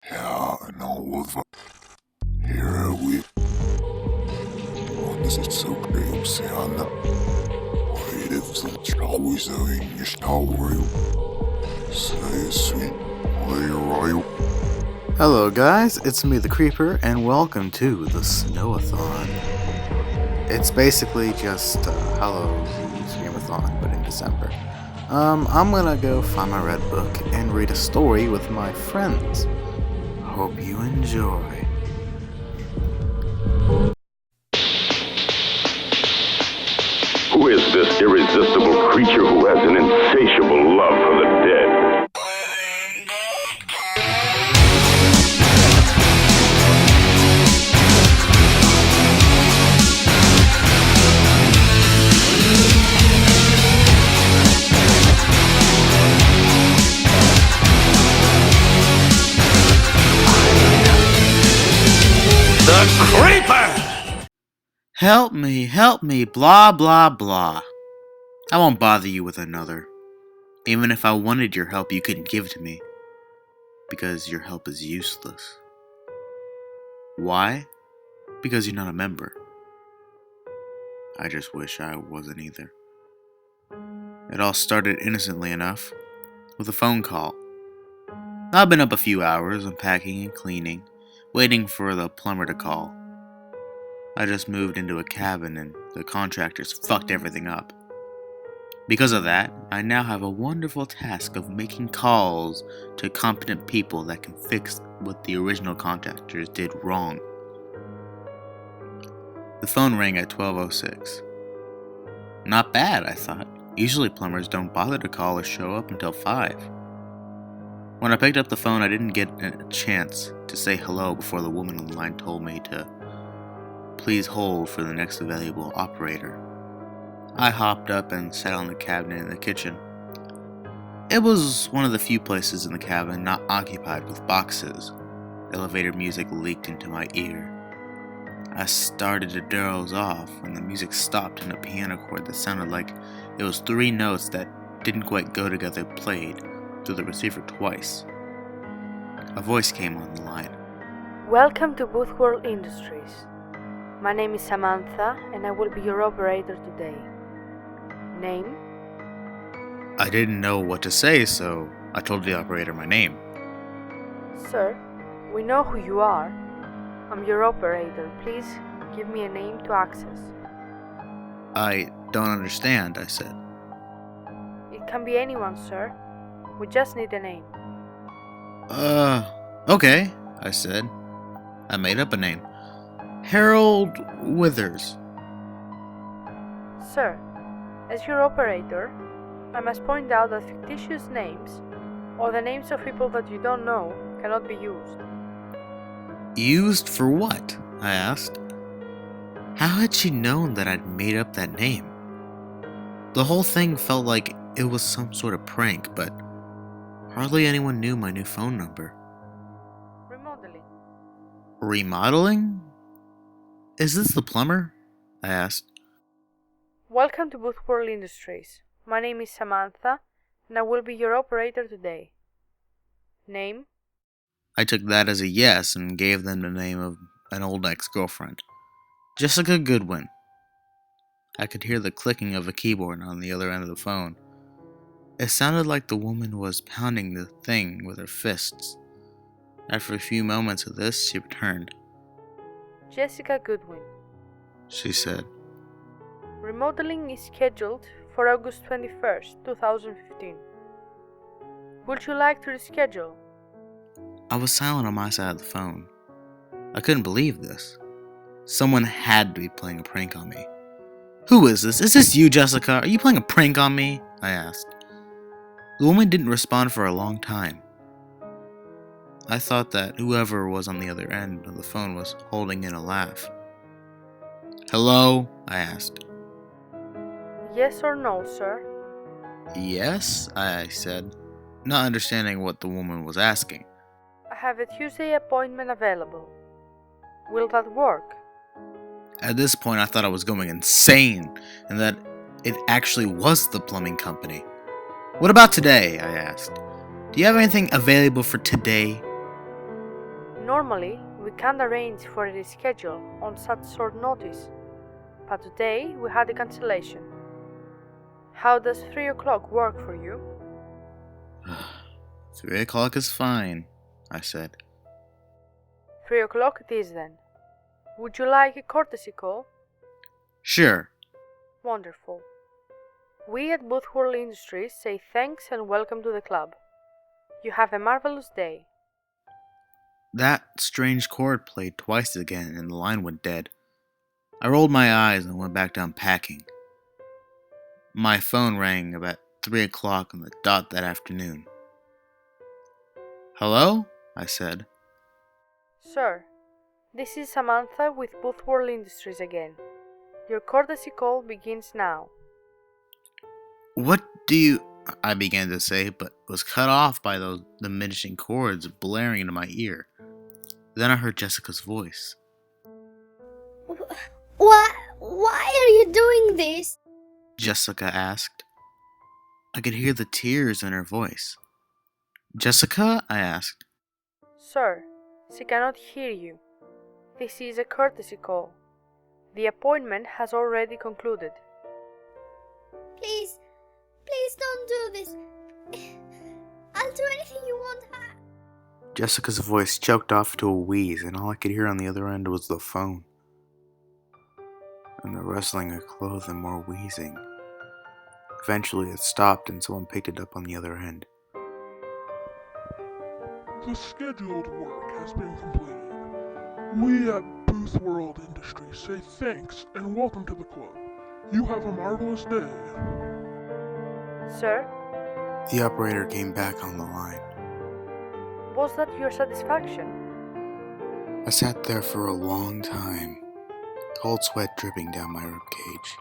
Ja, Nova. Here we on Instagram sana. Hayret always in shower. Say sweet layer. Hello guys, it's me the Creeper, and welcome to the Snow-Athon. It's basically just Halloween's Game-a-thon, but in December. I'm gonna go find my red book and read a story with my friends. Hope you enjoy. Who is this irresistible creature who has an insatiable love for the dead? The Creeper! Help me, blah blah blah. I won't bother you with another. Even if I wanted your help, you couldn't give it to me. Because your help is useless. Why? Because you're not a member. I just wish I wasn't either. It all started innocently enough, with a phone call. I've been up a few hours, unpacking and cleaning, waiting for the plumber to call. I just moved into a cabin and the contractors fucked everything up. Because of that, I now have a wonderful task of making calls to competent people that can fix what the original contractors did wrong. The phone rang at 12:06. Not bad, I thought. Usually plumbers don't bother to call or show up until 5. When I picked up the phone, I didn't get a chance to say hello before the woman on the line told me to please hold for the next available operator. I hopped up and sat on the cabinet in the kitchen. It was one of the few places in the cabin not occupied with boxes. Elevator music leaked into my ear. I started to doze off when the music stopped and a piano chord that sounded like it was 3 notes that didn't quite go together played through the receiver twice. A voice came on the line. Welcome to Boothworld Industries. My name is Samantha and I will be your operator today. Name? I didn't know what to say, so I told the operator my name. Sir, we know who you are. I'm your operator. Please give me a name to access. I don't understand, I said. It can be anyone, sir. We just need a name. Okay, I said. I made up a name. Harold Withers. Sir, as your operator, I must point out that fictitious names, or the names of people that you don't know, cannot be used. Used for what? I asked. How had she known that I'd made up that name? The whole thing felt like it was some sort of prank, but hardly anyone knew my new phone number. Remodeling. Remodeling? Is this the plumber? I asked. Welcome to Boothworld Industries. My name is Samantha, and I will be your operator today. Name? I took that as a yes and gave them the name of an old ex-girlfriend. Jessica Goodwin. I could hear the clicking of a keyboard on the other end of the phone. It sounded like the woman was pounding the thing with her fists. After a few moments of this, she returned. Jessica Goodwin. She said, Remodeling is scheduled for August 21st, 2015. Would you like to reschedule? I was silent on my side of the phone. I couldn't believe this. Someone had to be playing a prank on me. Who is this? Is this you, Jessica? Are you playing a prank on me? I asked. The woman didn't respond for a long time. I thought that whoever was on the other end of the phone was holding in a laugh. Hello? I asked. Yes or no, sir? Yes, I said, not understanding what the woman was asking. I have a Tuesday appointment available. Will that work? At this point, I thought I was going insane, and that it actually was the plumbing company. What about today? I asked. Do you have anything available for today? Normally, we can't arrange for a reschedule on such short notice, but today we had a cancellation. How does 3 o'clock work for you? 3 o'clock is fine, I said. 3 o'clock it is then. Would you like a courtesy call? Sure. Wonderful. We at Boothworld Industries say thanks and welcome to the club. You have a marvelous day. That strange chord played twice again and the line went dead. I rolled my eyes and went back to unpacking. My phone rang about 3 o'clock on the dot that afternoon. Hello? I said. Sir, this is Samantha with Boothworld Industries again. Your courtesy call begins now. What do you... I began to say, but was cut off by those diminishing chords blaring into my ear. Then I heard Jessica's voice. Why are you doing this? Jessica asked. I could hear the tears in her voice. Jessica? I asked. Sir, she cannot hear you. This is a courtesy call. The appointment has already concluded. Please don't do this. I'll do anything you want. Jessica's voice choked off to a wheeze, and all I could hear on the other end was the phone. And the rustling of clothing and more wheezing. Eventually it stopped and someone picked it up on the other end. The scheduled work has been completed. We at Boothworld Industries say thanks and welcome to the club. You have a marvelous day. Sir, The operator came back on the line. was that your satisfaction? I sat there for a long time, cold sweat dripping down my ribcage.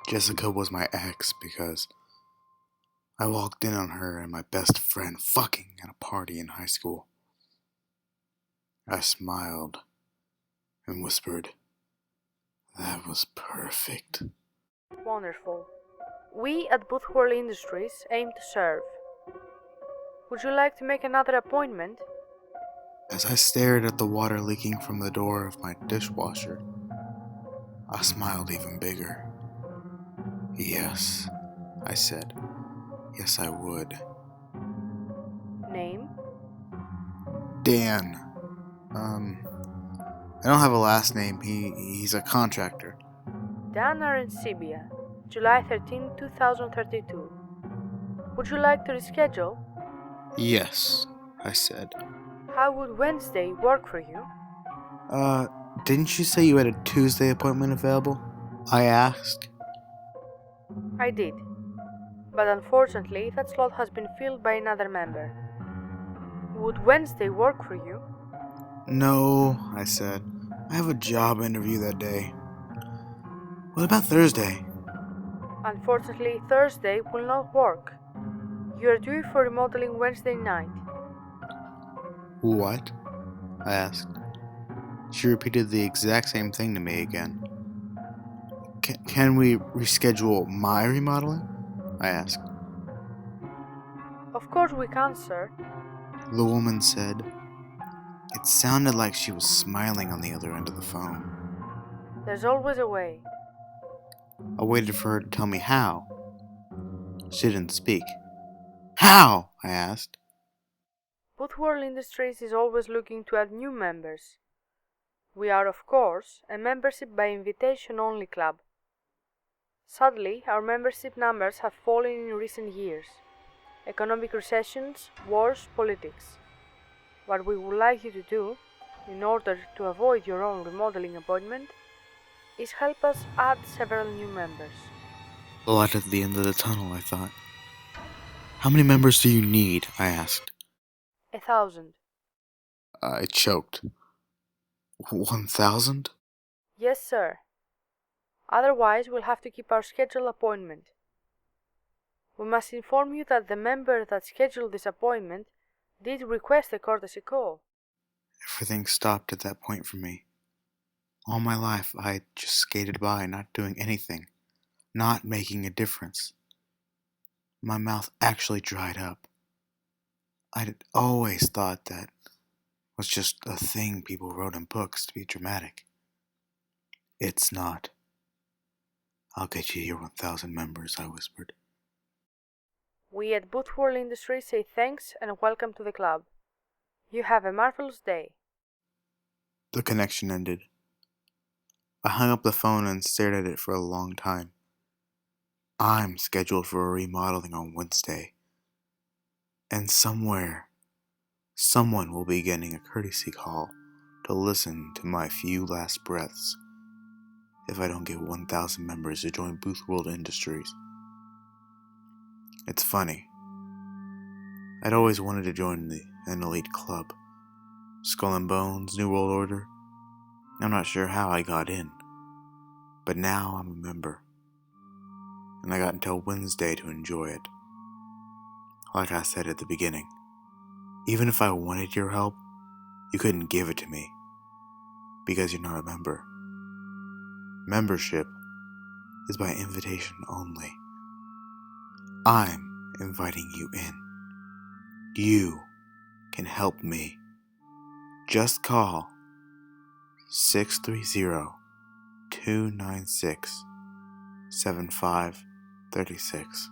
Jessica was my ex because I walked in on her and my best friend fucking at a party in high school. I smiled and whispered, "That was perfect." Wonderful. We at Boothworld Industries aim to serve. Would you like to make another appointment? As I stared at the water leaking from the door of my dishwasher, I smiled even bigger. "Yes," I said. "Yes, I would." Name? Dan. I don't have a last name. He's a contractor. Dan Arencibia, July 13, 2032. Would you like to reschedule? Yes, I said. How would Wednesday work for you? Didn't you say you had a Tuesday appointment available? I asked. I did, but unfortunately that slot has been filled by another member. Would Wednesday work for you? No, I said. I have a job interview that day. What about Thursday? Unfortunately, Thursday will not work. You are due for remodeling Wednesday night. What? I asked. She repeated the exact same thing to me again. Can we reschedule my remodeling? I asked. Of course we can, sir. The woman said. It sounded like she was smiling on the other end of the phone. There's always a way. I waited for her to tell me how. She didn't speak. How? I asked. Boothworld Industries is always looking to add new members. We are, of course, a membership by invitation only club. Sadly, our membership numbers have fallen in recent years. Economic recessions, wars, politics. What we would like you to do, in order to avoid your own remodeling appointment, is help us add several new members. The light at the end of the tunnel, I thought. How many members do you need? I asked. 1,000. I choked. 1,000? Yes, sir. Otherwise, we'll have to keep our scheduled appointment. We must inform you that the member that scheduled this appointment did request a courtesy call. Everything stopped at that point for me. All my life, I had just skated by, not doing anything, not making a difference. My mouth actually dried up. I'd always thought that was just a thing people wrote in books to be dramatic. It's not. I'll get you your 1,000 members, I whispered. We at Boothworld Industries say thanks and welcome to the club. You have a marvelous day. The connection ended. I hung up the phone and stared at it for a long time. I'm scheduled for a remodeling on Wednesday. And somewhere, someone will be getting a courtesy call to listen to my few last breaths if I don't get 1,000 members to join Boothworld Industries. It's funny. I'd always wanted to join an elite club. Skull and Bones, New World Order. I'm not sure how I got in. But now I'm a member. And I got until Wednesday to enjoy it. Like I said at the beginning, even if I wanted your help, you couldn't give it to me. Because you're not a member. Membership is by invitation only. I'm inviting you in. You can help me. Just call 630-296-7536.